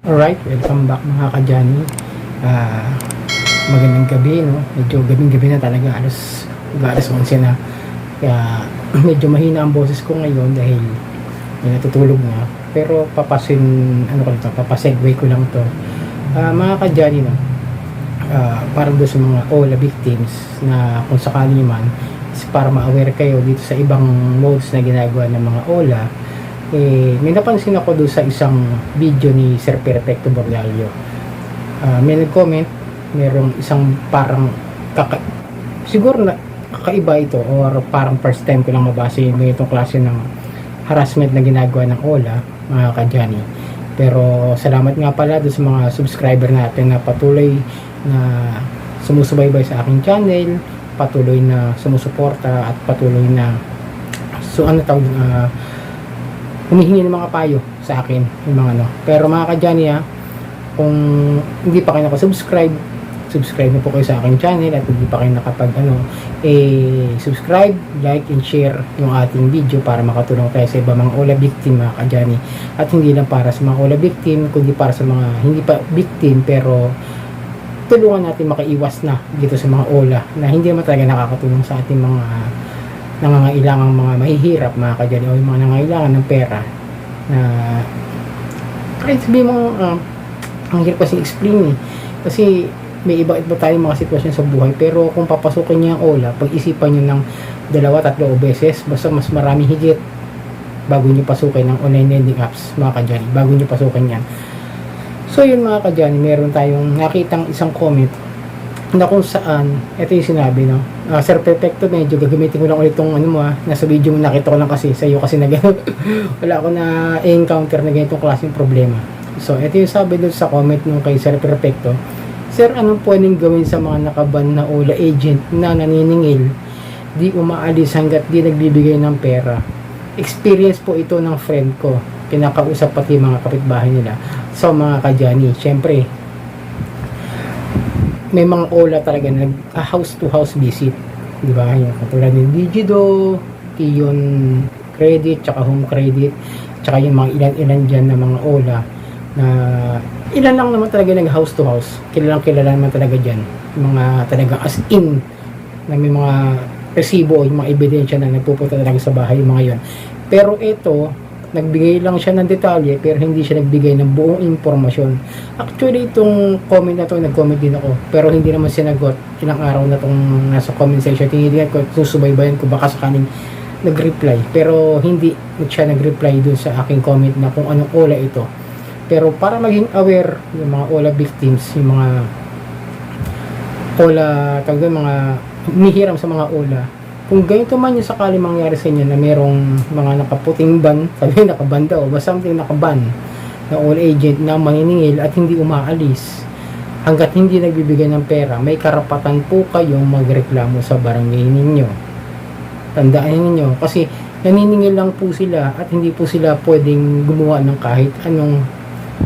Alright, welcome back mga ka-Johnny. Ah, Magandang gabi, no? Medyo gabing-gabi na talaga, alas 11 na. Kaya medyo mahina ang boses ko ngayon dahil may natutulog na. Pero papasegue ko lang to. Mga ka-Johnny, no? Para doon sa mga OLA victims na kung sakali man, is para ma-aware kayo dito sa ibang modes na ginagawa ng mga OLA. May napansin ako doon sa isang video ni Sir Perfecto Borgalio. May nag-comment, merong isang parang siguro na kakaiba ito or parang first time ko lang mabasa yung itong klase ng harassment na ginagawa ng OLA, mga ka-Johnny. Pero salamat nga pala doon sa mga subscriber natin na patuloy na sumusubaybay sa aking channel, patuloy na sumusuporta at patuloy na humihingi ng mga payo sa akin yung mga Pero mga ka-Johnny, kung hindi pa kayo nakasubscribe, subscribe na po kayo sa aking channel. At hindi pa kayo subscribe, like and share yung ating video para makatulong tayo sa iba mga OLA victim, mga ka-Johnny. At hindi lang para sa mga OLA victim, kundi para sa mga hindi pa victim pero tulungan natin makaiwas na dito sa mga OLA na hindi naman talaga nakakatulong sa ating mga nangangailangang mga mahihirap, mga ka-Johnny, o yung mga nangangailangan ng pera na kahit sabihin mo ang hirap kasi explain kasi may iba tayong mga sitwasyon sa buhay. Pero kung papasukin niyo ang OLA, pag-isipan niyo ng 2-3 beses, basta mas maraming higit bago niyo pasukin ang online lending apps, mga ka-Johnny, bago niyo pasukin yan. So yun, mga ka-Johnny, meron tayong nakitang isang comment na kung saan, ito yung sinabi, Sir Perfecto, medyo gagamitin ko lang ulit itong nasa video mo, nakita ko lang kasi sa iyo kasi wala ako na encounter na ganitong klaseng problema. So ito yung sabi doon sa comment nung kay Sir Perfecto: Sir, anong pwedeng gawin sa mga nakaban na OLA agent na naniningil, di umaalis hanggat di nagbibigay ng pera? Experience po ito ng friend ko, kinakausap pati mga kapitbahay nila. So mga ka-Johnny, syempre may mga OLA talaga na house to house visit, di ba? Yung katulad ng Digido, Ion Credit, tsaka Home Credit, tsaka yung mga ilan-ilan dyan na mga OLA na ilan lang naman talaga nag house to house. Kilala naman talaga dyan, mga talaga as in na may mga resibo, yung mga ebidensya na nagpupunta talaga sa bahay, yung mga yon. Pero ito, nagbigay lang siya ng detalye pero hindi siya nagbigay ng buong impormasyon. Actually, itong comment na to, nag-comment din ako pero hindi naman sinagot. Ilang araw na itong nasa comment section, tinitingnan ko, susubaybayan ko baka sakaling nag-reply, pero hindi siya nag-reply dun sa aking comment na kung anong OLA ito. Pero para maging aware yung mga OLA victims, yung mga OLA, mga humihiram sa mga OLA, kung ganito man yung sakali mangyari sa inyo na merong mga nakaputing ban, sabi nakaban daw, basta something nakaban na OLA agent na maniningil at hindi umaalis hanggat hindi nagbibigay ng pera, may karapatan po kayong magreklamo sa barangay ninyo. Tandaan ninyo, kasi naniningil lang po sila at hindi po sila pwedeng gumawa ng kahit anong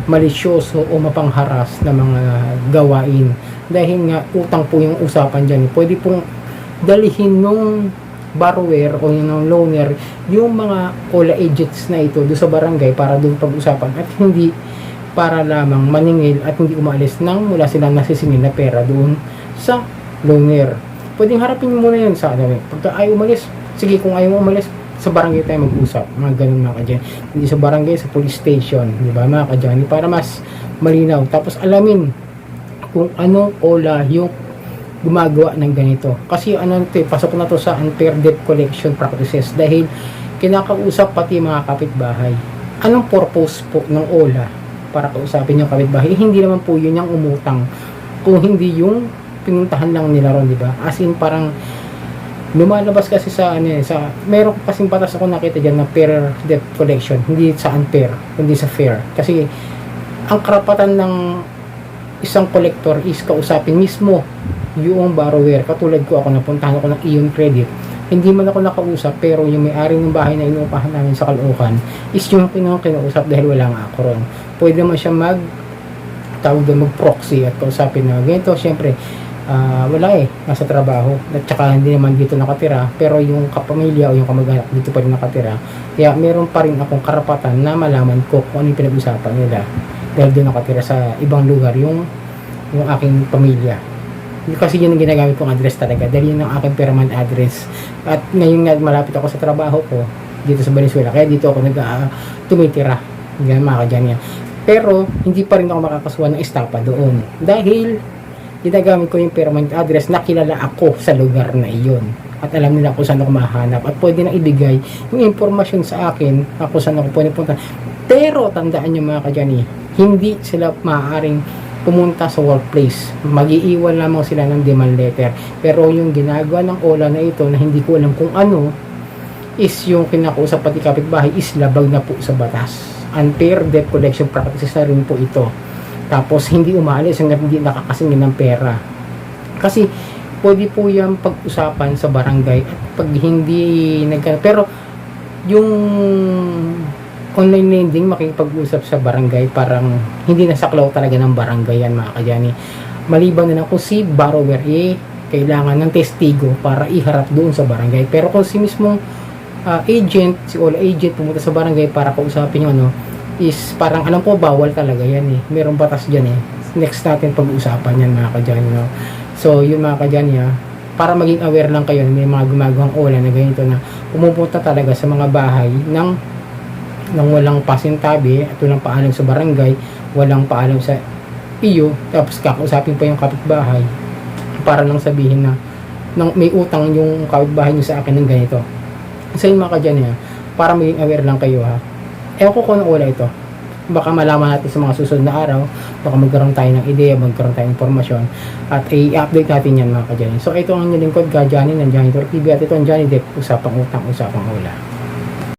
malisyoso o mapangharas na mga gawain dahil nga utang po yung usapan dyan. Pwede pong dalihin nung borrower o yung loaner yung mga OLA agents na ito doon sa barangay para doon pag-usapan at hindi para lamang maningil at hindi umalis nang wala silang nasisingil na pera doon sa loaner. Pwedeng harapin muna yun sa pagka ayaw umalis, sige, kung ayaw umalis, sa barangay tayo mag-usap, mga ganun, mga ka-Johnny. Hindi sa barangay, sa police station, di ba, mga ka-Johnny, para mas malinaw. Tapos alamin kung anong OLA yung gumagawa ng ganito. Kasi pasok na to sa unfair debt collection practices dahil kinakausap pati mga kapitbahay. Anong purpose po ng OLA para kausapin yung kapitbahay? Hindi naman po yun yung umutang, kung hindi yung pinuntahan lang nila ron, di ba? As in, parang lumalabas kasi sa meron kasing batas ako nakita dyan na fair debt collection, hindi sa unfair, hindi sa fair. Kasi ang karapatan ng isang collector is kausapin mismo yung borrower. Katulad ko, ako napuntahan ako ng Ion Credit, hindi man ako nakausap, pero yung may-ari ng bahay na inuupahan namin sa Caloocan is yung kinausap dahil wala nga ako ron. Pwede naman siya mag-proxy at kausapin na ganito. Syempre wala nasa trabaho at saka hindi naman dito nakatira, pero yung kapamilya o yung kamag-anak dito pa rin nakatira, kaya meron pa rin akong karapatan na malaman ko kung ano yung pinag-usapan nila. dahil doon nakatira sa ibang lugar yung aking pamilya. Kasi yun ang ginagamit kong address talaga dahil yun ang aking permanent address. At ngayon nga malapit ako sa trabaho ko dito sa Valenzuela, kaya dito ako tumitira. Ganyan mga kadyan yan. Pero hindi pa rin ako makakasuhan ng estapa doon dahil ginagamit ko yung permanent address na kilala ako sa lugar na iyon at alam nila kung saan ako mahanap at pwede na ibigay yung impormasyon sa akin kung saan ako pwede punta. Pero tandaan nyo mga kadyan, hindi sila maaaring pumunta sa workplace. Mag-iiwan lamang sila ng demand letter. Pero yung ginagawa ng OLA na ito na hindi ko alam kung ano is yung kinakausap pati kapitbahay is labag na po sa batas. Unfair debt collection practices na rin po ito. Tapos hindi umaalis hanggang hindi nakakasingin ng pera. Kasi pwede po yan pag-usapan sa barangay at pag hindi pero yung online lending, makikipag-usap sa barangay, parang hindi nasaklaw talaga ng barangay yan mga kadyani. Maliban na lang kung si borrower kailangan ng testigo para iharap doon sa barangay. Pero kung si mismong agent, si OLA agent pumunta sa barangay para kausapin yung is parang alam ko bawal talaga yan Merong batas dyan Next natin pag-uusapan yan mga kadyani. So yung mga kadyani para maging aware lang kayo, may mga gumagawang OLA na ganito na pumupunta talaga sa mga bahay ng walang pasintabi at walang paalam sa barangay, walang paalam sa iyo, tapos kakausapin pa yung kapitbahay para lang sabihin na may utang yung kapitbahay nyo sa akin ng ganito. So yun mga kadyan para maging aware lang kayo ewan ko kung wala ito, baka malaman natin sa mga susunod na araw, baka magkaroon tayo ng ideya, magkaroon tayo ng informasyon at i-update natin yan mga kadyan. So ito ang inyong lingkod ka Johnny ng Johnny Tor TV at ito ang Johnny Depp, usapang utang, usapang ula.